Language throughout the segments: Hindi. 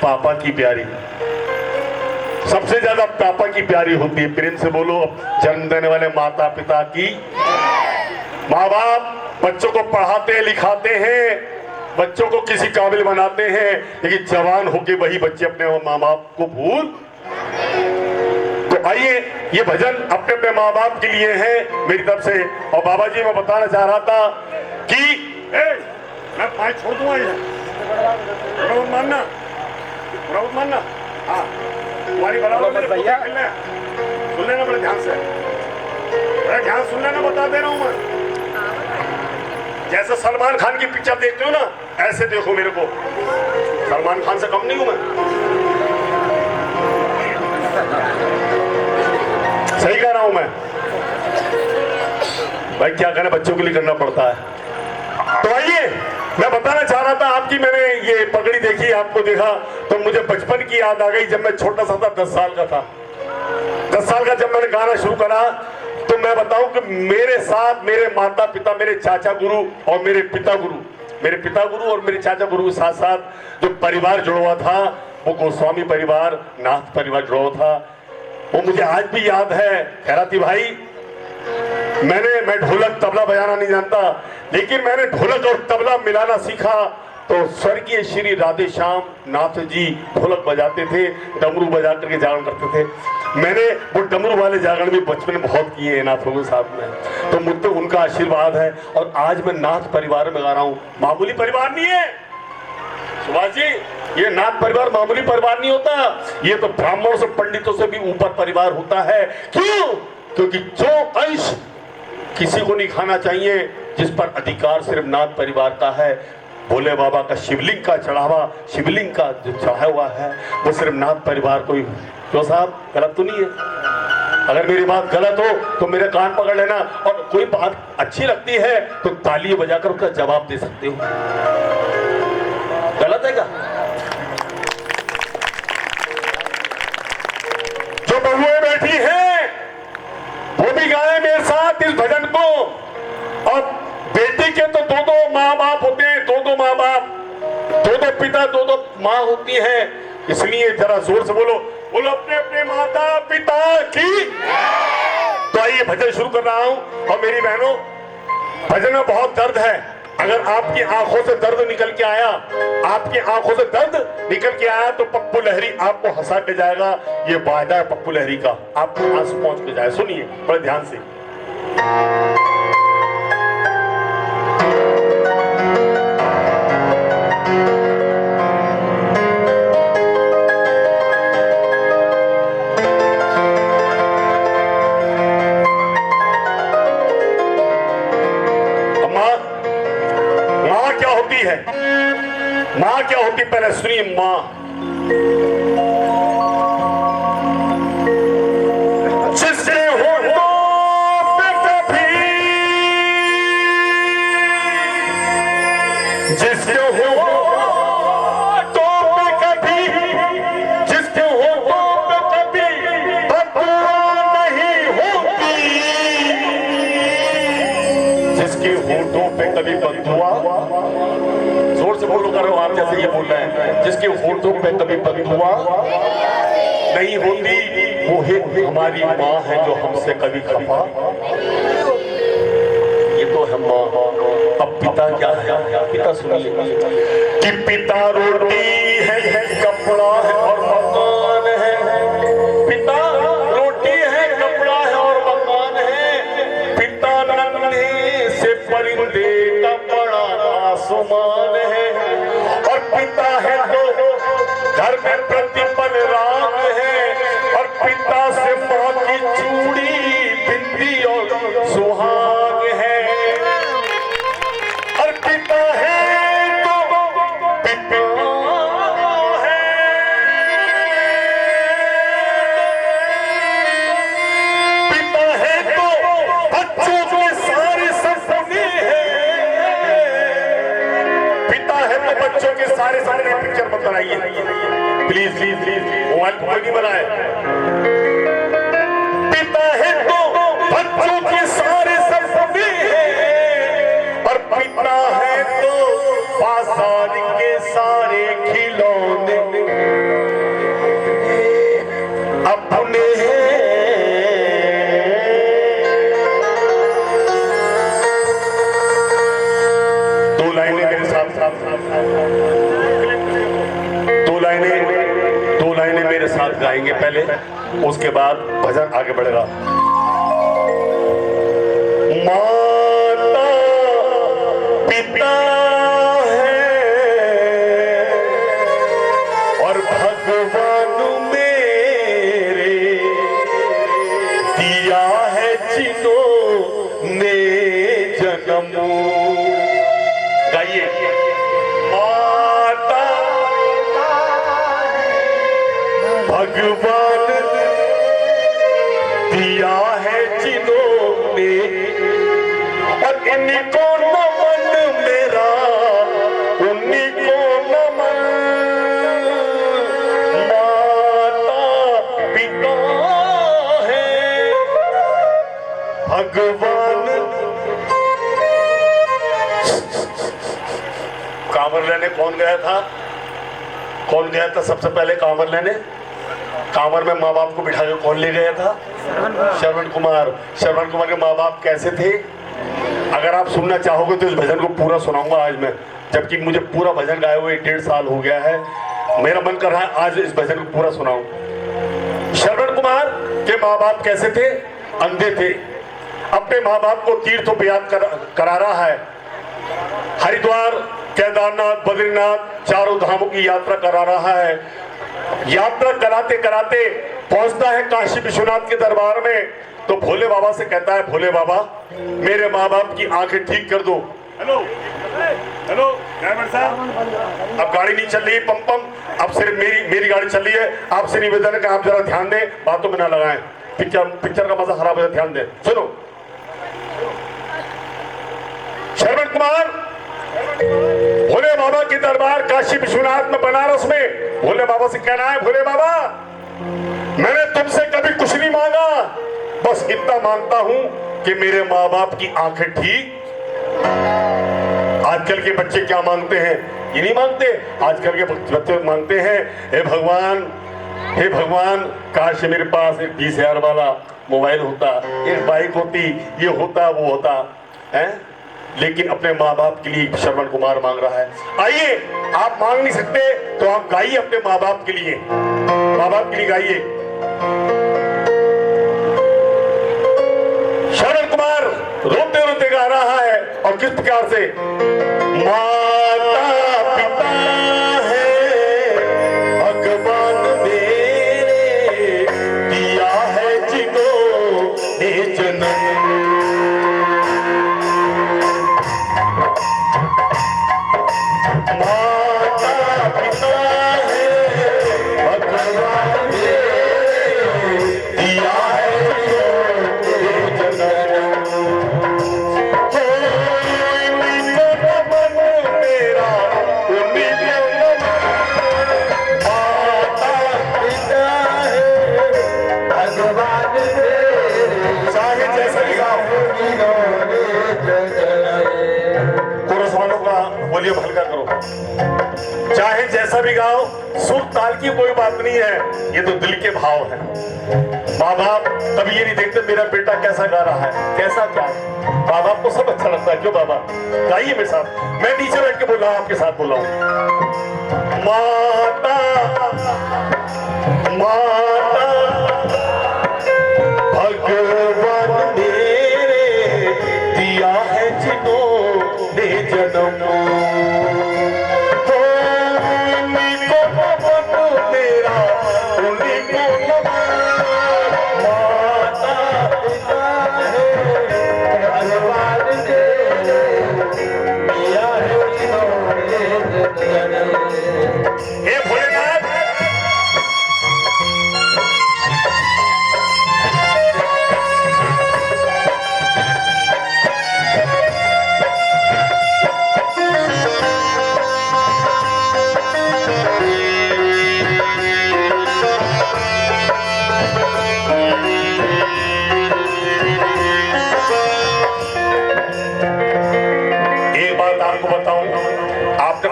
पापा की प्यारी, सबसे ज्यादा पापा की प्यारी होती है। प्रेम से बोलो जन्म देने वाले माता पिता की। माँ बाप बच्चों को पढ़ाते लिखाते हैं, बच्चों को किसी काबिल बनाते हैं, लेकिन जवान होके वही बच्चे अपने माँ बाप को भूल। तो आइए, ये भजन अपने अपने माँ बाप के लिए है मेरी तरफ से। और बाबा जी मैं बताना चाह रहा था कि मैं भाई छोड़ दूंगा, मानना मानना। हाँ तुम्हारी बराबर भैया सुन लेना बड़े ध्यान से, बड़े ध्यान सुन लेना, बता दे रहा हूं मैं। जैसे सलमान खान की पिक्चर देखते हो ना, ऐसे देखो मेरे को। सलमान खान से कम नहीं हूं मैं, सही कह रहा हूं मैं भाई। क्या करें, बच्चों के लिए करना पड़ता है। तो आइए, मैं बताना चाह रहा था आपकी, मैंने ये पगड़ी देखी, आपको देखा तो मुझे बचपन की याद आ गई। जब मैं छोटा सा था, 10 साल का था, 10 साल का जब मैंने गाना शुरू करा, तो मैं बताऊं कि मेरे साथ मेरे माता पिता, मेरे चाचा गुरु और मेरे पिता गुरु और मेरे चाचा गुरु के साथ साथ जो परिवार जुड़ा हुआ था, वो गोस्वामी परिवार, नाथ परिवार जुड़ा हुआ था। वो मुझे आज भी याद है। खैराती भाई, मैं ढोलक तबला बजाना नहीं जानता, लेकिन मैंने ढोलक और तबला मिलाना सीखा। तो स्वर्गीय श्री राधे श्याम नाथ जी ढोलक बजाते थे, डमरू बजा करके जागरण करते थे। मैंने वो डमरू वाले जागरण भी बचपन में बहुत किए हैं नाथों के साथ में, तो मुझ पर उनका आशीर्वाद है। और आज मैं नाथ परिवार में गा रहा हूँ। मामूली परिवार नहीं है सुभाष जी, ये नाथ परिवार मामूली परिवार नहीं होता, ये तो ब्राह्मणों से पंडितों से भी ऊपर परिवार होता है। क्यों? क्योंकि जो अंश किसी को नहीं खाना चाहिए, जिस पर अधिकार सिर्फ नाथ परिवार का है, भोले बाबा का शिवलिंग का चढ़ावा, शिवलिंग का जो चढ़ा हुआ है, वो सिर्फ नाथ परिवार को ही। तो साहब गलत तो नहीं है? अगर मेरी बात गलत हो तो मेरे कान पकड़ लेना, और कोई बात अच्छी लगती है तो ताली बजाकर उसका जवाब दे सकते हो। गलत है क्या? जो बहुएं बैठी हैं वो भी गाए मेरे साथ इस भजन को। और बेटी के तो दो माँ बाप होते हैं, दो माँ बाप, दो पिता, दो माँ होती है। इसलिए जरा जोर से बोलो अपने अपने माता पिता की। तो आइए भजन शुरू कर रहा हूं। और मेरी बहनों, भजन में बहुत दर्द है। अगर आपकी आंखों से दर्द निकल के आया, आपकी आंखों से दर्द निकल के आया, तो पप्पू लहरी आपको हंसा के जाएगा। ये वायदा है पप्पू लहरी का, आपको आंसू पहुंच के जाए। सुनिए बड़े ध्यान से। माँ क्या होती, पहले सुनिए। माँ जिसके होठों पे कभी, जिसके होठों पे कभी, जिसके होठों पे कभी बदुआ नहीं होती, जिसके होठों पे कभी बदुआ, जोर से बोलो करो आप, जैसे ये बोल रहे हैं, जिसके होठों पे कभी बददुआ नहीं होती, वो है हमारी माँ है जो हमसे कभी खफा। ये तो है माँ। अब पिता क्या है? पिता सुनिए कि पिता रोटी है, कपड़ा है और मकान है। पिता रोटी है, कपड़ा है और मकान है। पिता नन्हे से परिंदे का बड़ा आसमान है। और पिता है तो घर में प्रतिपल राम है। और पिता से माँ की चूड़ी, बिंदी और सुहाग है। और पिता है तो पिता है, पिता है तो बच्चों के सारे सपने हैं। पिता है तो बच्चों के सारे पिक्चर मत बनाइए प्लीज प्लीज प्लीज, मोबाइल कोई नहीं बनाए। पिता है तो बच्चों के सारे सपने हैं। और पिता है तो बाजार के सारे खिलौने। लाइनें मेरे साथ गाएंगे पहले, उसके बाद भजन आगे बढ़ेगा। माता पिता है और भगवान मेरे दिया है जिन्होंने जन्म। गाइए। माता भगवान दिया है जिन्होंने और इनको नमन मेरा उन्हीं को नमन। माता पिता है भगवान। कांवर लेने कौन गया था? कौन गया था सबसे पहले कांवर लेने? कांवर में माँ बाप को बिठा के कौन ले गया था? श्रवण कुमार। श्रवण कुमार के माँ बाप कैसे थे? अगर आप सुनना चाहोगे तो इस भजन को पूरा सुनाऊंगा आज मैं, जबकि मुझे पूरा भजन गाए हुए 1.5 साल हो गया है। मेरा मन कर रहा है आज इस भजन को पूरा सुनाऊं। श्रवण कुमार के माँ बाप कैसे थे? अंधे थे। अपने माँ बाप को तीर्थों पे याद करा रहा है। हरिद्वार, केदारनाथ, बद्रीनाथ चारों धामों की यात्रा करा रहा है। यात्रा कराते कराते पहुंचता है काशी विश्वनाथ के दरबार में, तो भोले बाबा से कहता है, भोले बाबा मेरे माँ बाप की आंखें ठीक कर दो। हेलो हेलो ड्राइवर साहब, अब गाड़ी नहीं चल रही है पम पम, अब सिर्फ मेरी गाड़ी चल रही है। आपसे निवेदन है कि आप जरा ध्यान दें, बातों में ना लगाएं, पिक्चर का मजा खराब है, ध्यान दें। सुनो। श्रवण कुमार भोले बाबा के दरबार काशी विश्वनाथ में बनारस में भोले बाबा से कहना है, भोले बाबा मैंने तुमसे कभी कुछ नहीं मांगा, बस इतना मांगता हूं कि मेरे माँ बाप की आंखें ठीक। आजकल के बच्चे क्या मांगते हैं? ये नहीं मांगते। आजकल के बच्चे मांगते हैं, हे भगवान काश मेरे पास एक 20,000 वाला मोबाइल होता, एक बाइक होती, ये होता वो होता है। लेकिन अपने माँ बाप के लिए श्रवण कुमार मांग रहा है। आइए, आप मांग नहीं सकते तो आप गाइए अपने माँ बाप के लिए, माँ बाप के लिए गाइए। श्रवण कुमार रोते रोते गा रहा है और किस प्रकार से? माता पिता है भगवान मेरे दिया है जिन्होंने जन्म। वॉल्यूम हल्का करो। चाहे जैसा भी गाओ, सुर ताल की कोई बात नहीं है, ये तो दिल के भाव है। माँ बाप कभी ये नहीं देखते मेरा बेटा कैसा गा रहा है, कैसा क्या है। माँ बाप को सब अच्छा लगता है। क्यों बाबा? गाइए मेरे साथ, मैं नीचे बैठ के बोल रहा हूँ, आपके साथ बोल रहा हूँ। माता माता भगवान मेरे दिया है जिन्होंने जन्म।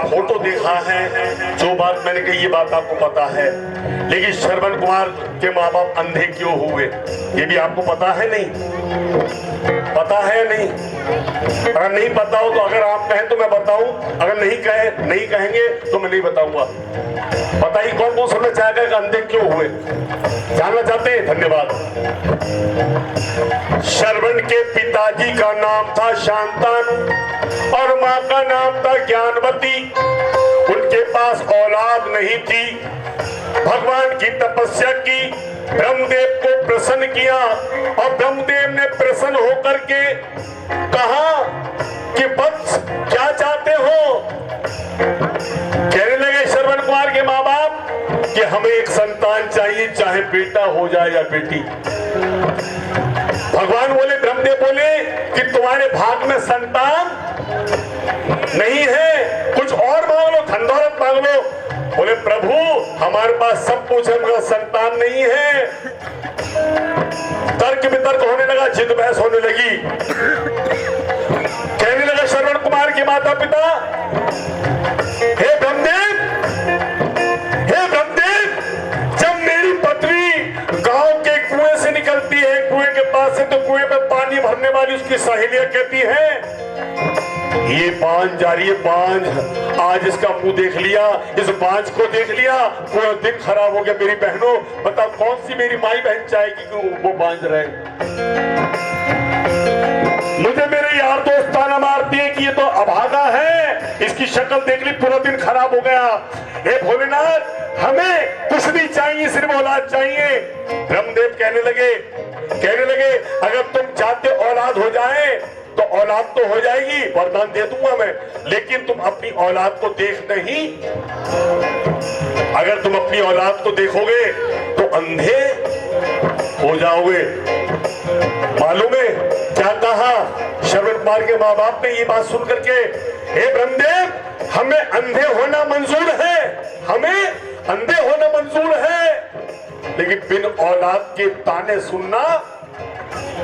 फोटो देखा है, जो बात मैंने कही ये बात आपको पता है, लेकिन श्रवण कुमार के माँ बाप अंधे क्यों हुए ये भी आपको पता है नहीं? पता है नहीं? अगर नहीं पता हो तो अगर आप कहें तो मैं बताऊं, अगर नहीं कहेंगे तो मैं नहीं बताऊंगा। पता ही कौन कौन सुनना चाहेगा कि अंधे क्यों हुए? जानना चाहते हैं? धन्यवाद। श्रवण के पिताजी का नाम था शांतनु और मां का नाम था ज्ञानवती। उनके पास औलाद नहीं थी। भगवान की तपस्या की, ब्रह्मदेव को प्रसन्न किया और ब्रह्मदेव ने प्रसन्न होकर के कहा कि वत्स क्या चाहते हो? कहने लगे श्रवण कुमार के माँ बाप कि हमें एक संतान चाहिए, चाहे बेटा हो जाए या बेटी। भगवान बोले, ब्रह्मदेव बोले कि तुम्हारे भाग में संतान नहीं है, कुछ और मांग लो, धन दौलत मांग लो। बोले प्रभु हमारे पास सब कुछ है मगर संतान नहीं है। तर्क वितर्क होने लगा, जिद बहस होने लगी। कहने लगा श्रवण कुमार के माता पिता, हे ब्रह्मदेव, जब मेरी पत्नी गांव के कुएं से निकलती है, कुएं के पास से, तो कुएं में पानी भरने वाली उसकी सहेलियां कहती है ये बांझ जा रही है, बांझ। आज इसका मुंह देख लिया, इस बांझ को देख लिया, पूरा दिन खराब हो गया। मेरी बहनों बताओ कौन सी मेरी माई बहन चाहेगी कि वो बांझ रहे? मुझे मेरे यार दोस्त ताना मारते हैं कि ये तो अभागा है, इसकी शक्ल देख ली, पूरा दिन खराब हो गया। हे भोलेनाथ हमें कुछ नहीं चाहिए, सिर्फ औलाद चाहिए। ब्रह्मदेव कहने लगे अगर तुम चाहते औलाद हो जाए तो औलाद तो हो जाएगी, वरदान दे दूंगा मैं, लेकिन तुम अपनी औलाद को देख नहीं। अगर तुम अपनी औलाद को देखोगे तो अंधे हो जाओगे। मालूम है क्या कहा श्रवण कुमार के माँ बाप ने? ये बात सुन करके, हे ब्रह्मदेव हमें अंधे होना मंजूर है, हमें अंधे होना मंजूर है, लेकिन बिन औलाद के ताने सुनना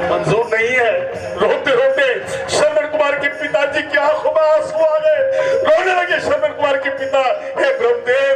मंजूर नहीं है। रोते रोते श्रवण कुमार के पिताजी की आंखों में आंसू आ गए, रोने लगे श्रवण कुमार के पिता, हे ब्रह्मदेव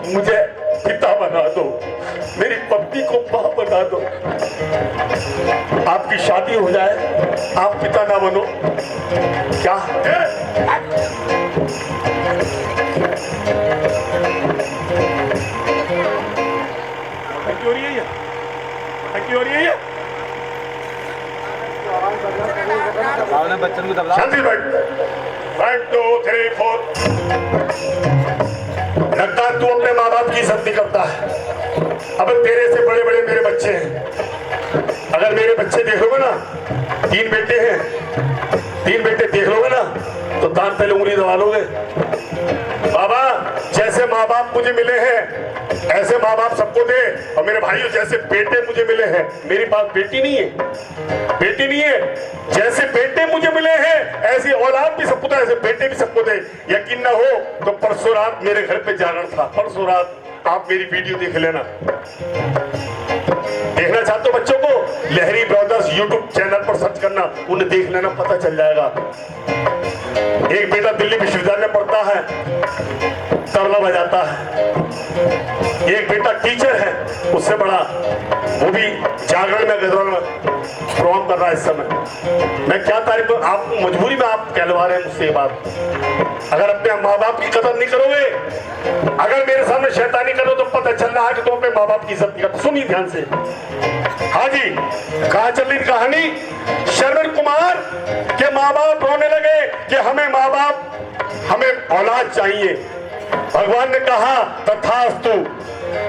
मुझे पिता बना दो, मेरी पत्नी को मां बना दो। आपकी शादी हो जाए, आप पिता ना बनो क्या है? क्यों रही है? बच्चन को दबा। शांति बैठ। 1 2 3 4। लगता है तू अपने माँ बाप की इज्जत नहीं करता है। अब तेरे से बड़े बड़े मेरे बच्चे हैं। अगर मेरे बच्चे देखोगे ना, 3 बेटे हैं, 3 बेटे देख लोगे ना तो दांत पहले उंगली दबा लोगे। बाबा जैसे माँ बाप मुझे मिले हैं ऐसे माँ बाप सबको दे, और मेरे भाइयों जैसे बेटे मुझे मिले हैं, मेरी बात बेटी नहीं है, जैसे बेटे मुझे मिले हैं ऐसी औलाद भी सबको दे, ऐसे बेटे भी सबको दे। यकीन ना हो तो परसों रात मेरे घर पे जागरण था, परसों रात आप मेरी वीडियो देख लेना। देखना चाहते हो बच्चों को, लहरी ब्रदर्स यूट्यूब चैनल पर सर्च करना, उन्हें देख लेना, पता चल जाएगा। एक बेटा दिल्ली विश्वविद्यालय में पढ़ता है, तबला बजाता है। एक बेटा टीचर है, उससे बड़ा, वो भी जागरण में गजल में प्रोग्राम कर रहा है इस समय। मैं क्या तारीफ, आप मजबूरी में आप कहलवा रहे हैं मुझसे ये बात। अगर अपने माँ बाप की कदर नहीं करोगे, अगर मेरे सामने शैतानी करो तो पता चल रहा है कि तुम अपने माँ बाप की इज्जत नहीं करते। सुनिए ध्यान से। हाँ जी, कहाँ चल रही कहानी? श्रवण कुमार के माँ बाप रोने लगे कि हमें माँ बाप, हमें औलाद चाहिए। भगवान ने कहा तथास्तु।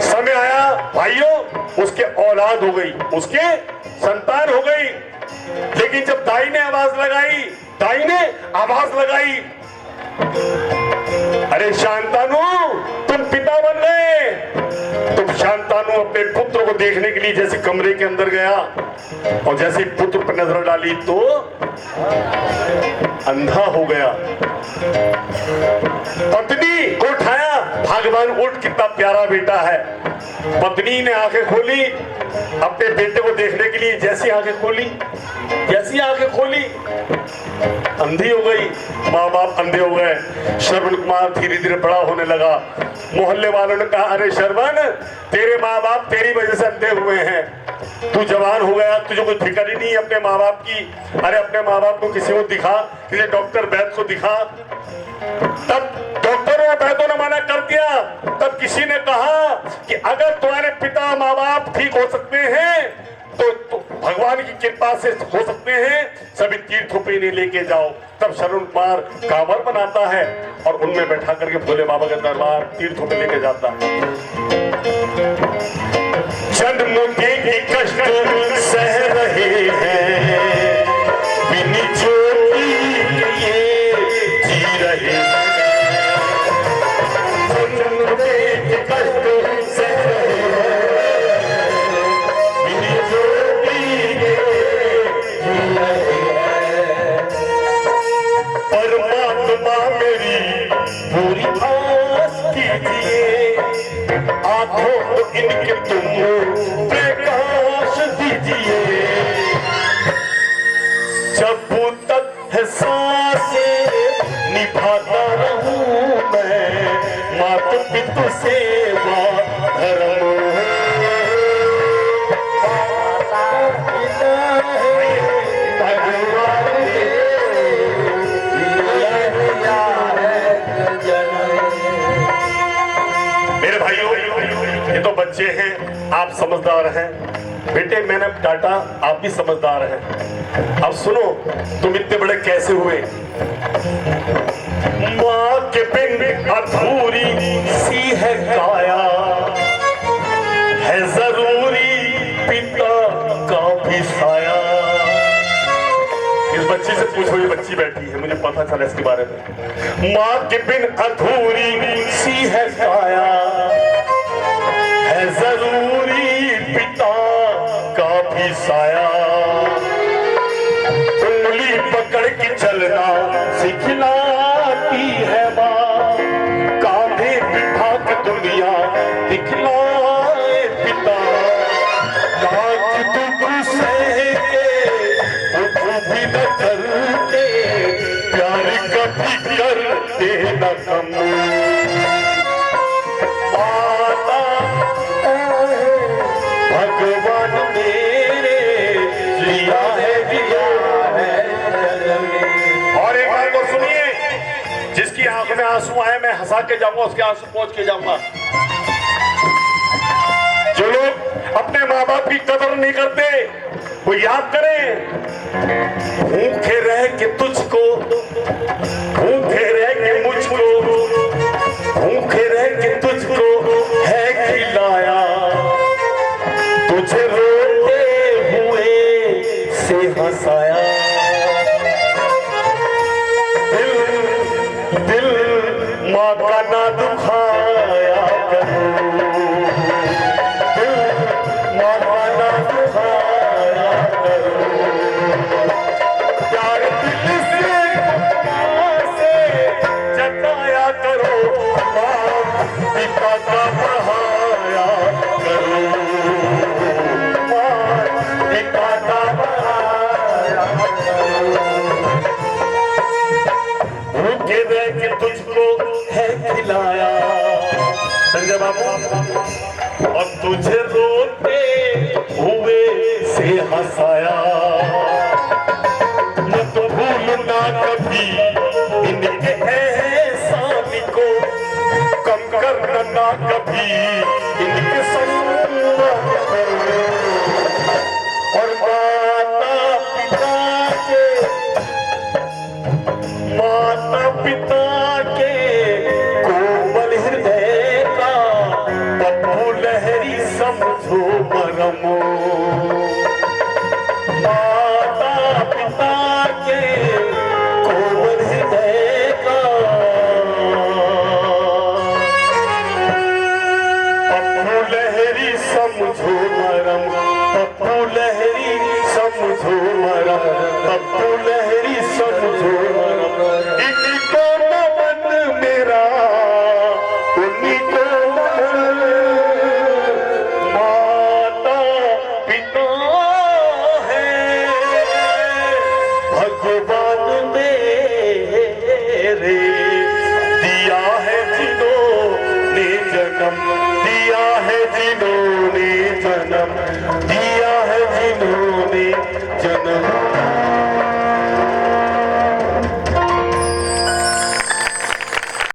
समय आया भाइयों, उसके औलाद हो गई, उसके संतान हो गई। लेकिन जब दाई ने आवाज लगाई, अरे शांतनु तुम पिता बन गए। तुम शांतनु अपने पुत्र को देखने के लिए जैसे कमरे के अंदर गया और जैसे पुत्र पर नजर डाली तो अंधा हो गया। पत्नी को उठाया, भगवान उठ, कितना प्यारा बेटा है। पत्नी ने आंखें खोली अपने बेटे को देखने के लिए, जैसी आंखें खोली अंधी हो गई। माँ बाप अंधे हो गए। श्रवण कुमार धीरे धीरे बड़ा होने लगा। मोहल्ले वालों ने कहा, अरे श्रवण तेरे माँ बाप तेरी वजह से अंधे हुए हैं। तू जवान हो गया, तुझे कोई फिक्र ही नहीं अपने माँ बाप की। अरे अपने माँ बाप को किसी को दिखा, किसी डॉक्टर वैद्य को दिखा। तब डॉक्टरों और वैद्यों ने मना कर दिया। तब किसी ने कहा कि अगर तुम्हारे पिता माँ बाप ठीक हो सकते हैं तो भगवान की कृपा से हो सकते हैं, सभी तीर्थों पे इन्हें लेके जाओ। तब शरण कुमार कांवर बनाता है और उनमें बैठा करके भोले बाबा का दरबार तीर्थों पे लेके जाता है। जन्म के कष्ट सह रहे हैं, बिनी ज्योति ये जी रहे हैं। जन्म के कष्ट सह रहे हैं, बिनी ज्योति ये जी रहे हैं। परमात्मा मेरी पूरी आस कीजिए, आंखों को इनके तुम प्रकाश दीजिए। जब तक है सांसें निभाता रहूं मैं, मात पितु सेवा धर्म। मेरे भाइयों, ये तो बच्चे हैं, आप समझदार हैं। बेटे मैंने डांटा, आप भी समझदार हैं। अब सुनो, तुम इतने बड़े कैसे हुए? माँ के बिन अधूरी सी है काया, है जरूरी पिता का भी साया। इस बच्ची से पूछो, ये बच्ची बैठी है, मुझे पता चला इसके बारे में। माँ के बिन अधूरी सी है काया, है जरूरी पिता का भी साया। उंगली पकड़ के चलना सिखलाती है माँ, कांधे बिठा के दुनिया दिखलाए पिता। लाख दुख सह के वो भी न करते, प्यार कभी करते न कम। भगवान मेरे जिया है और एक बात तो सुनिए, जिसकी आंख में आंसू आए मैं हंसा के जाऊंगा, उसके आंसू पहुंच के जाऊंगा। जो लोग अपने माँ बाप की कदर नहीं करते वो याद करें, भूखे रह के तुझको, भूखे रह के मुझको, भूखे रह के तुझको है खिलाया। तुझे रोते हुए से हंसाया। दिल माँ का ना दुखाया करो, दिल माँ का ना दुखाया करो। प्यार दिल से जताया करो, माँ पिता का बढ़ाया करो। भूखे रह के तुझको है खिलाया संजय बाबू, और तुझे रोते हुए से हंसाया। मत भूलना कभी इनके एहसान को, कम करना कभी इनके सम्मान को। और माता पिता के कोमल हृदय का पप्पू लहरी समझो मरम। माता पिता के कोमल हृदय का पप्पू लहरी समझो मरम। पप्पू लहरी समझो मरम, पप्पू लहरी समझो मरम। इनको नमन मेरा, उन्हीं को नमन। माता पिता है भगवान मेरे, दिया है जिन्होंने जन्म, दिया है जिन्होंने जन्म, दिया है